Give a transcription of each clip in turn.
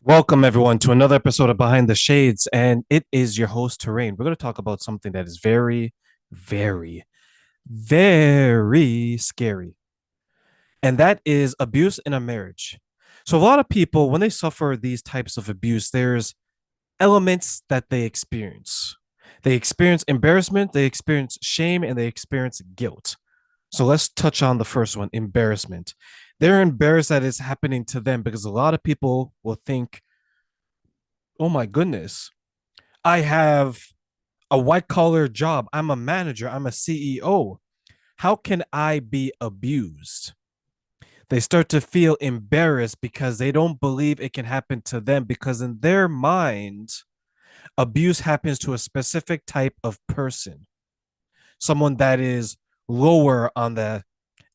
Welcome, everyone, to another episode of Behind the Shades. And it is your host, Terraine. We're going to talk about something that is very, very, very scary. And that is abuse in a marriage. So, a lot of people, when they suffer these types of abuse, there's elements that they experience. They experience embarrassment, they experience shame, and they experience guilt. So, let's touch on the first one, embarrassment. They're embarrassed that it's happening to them because a lot of people will think, oh my goodness, I have a white collar job. I'm a manager. I'm a CEO. How can I be abused? They start to feel embarrassed because they don't believe it can happen to them because in their mind, abuse happens to a specific type of person, someone that is lower on the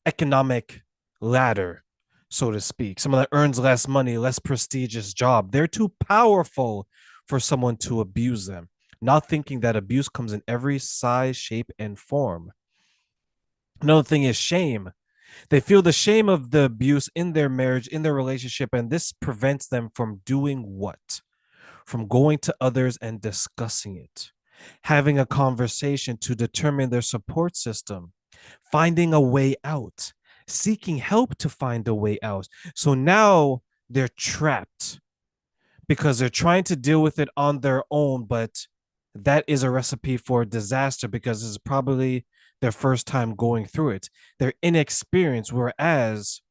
economic ladder, so to speak, someone that earns less money, less prestigious job. They're too powerful for someone to abuse them, not thinking that abuse comes in every size, shape, and form. Another thing is shame. They feel the shame of the abuse in their marriage, in their relationship, and this prevents them from doing what? From going to others and discussing it, having a conversation to determine their support system, finding a way out, seeking help to find a way out. So now they're trapped because they're trying to deal with it on their own, but that is a recipe for disaster because this is probably their first time going through it. They're inexperienced, whereas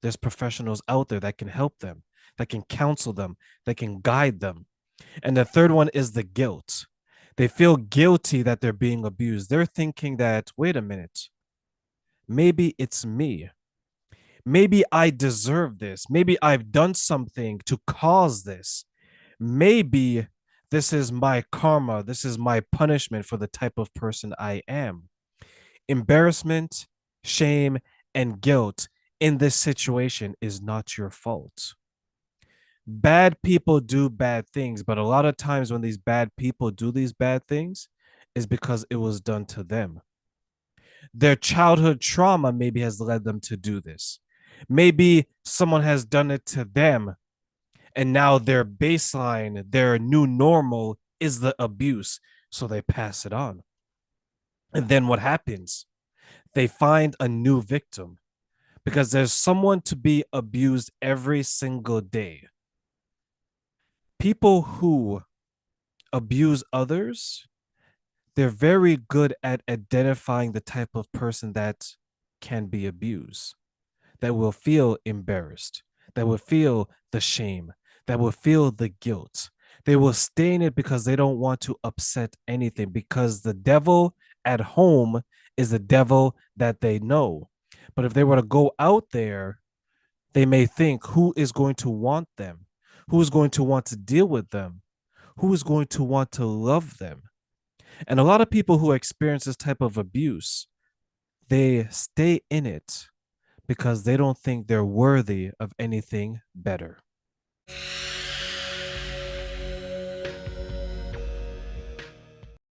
there's professionals out there that can help them, that can counsel them, that can guide them. And the third one is the guilt. They feel guilty that they're being abused. They're thinking that, wait a minute, maybe it's me. Maybe I deserve this. Maybe I've done something to cause this. Maybe this is my karma. This is my punishment for the type of person I am. Embarrassment, shame, and guilt in this situation is not your fault. Bad people do bad things, but a lot of times when these bad people do these bad things is because it was done to them. Their childhood trauma maybe has led them to do this. Maybe someone has done it to them, and now their baseline, their new normal is the abuse. So they pass it on. And then what happens? They find a new victim because there's someone to be abused every single day. People who abuse others, they're very good at identifying the type of person that can be abused, that will feel embarrassed, that will feel the shame, that will feel the guilt. They will stay in it because they don't want to upset anything, because the devil at home is the devil that they know. But if they were to go out there, they may think, who is going to want them? Who is going to want to deal with them? Who is going to want to love them? And a lot of people who experience this type of abuse, they stay in it because they don't think they're worthy of anything better.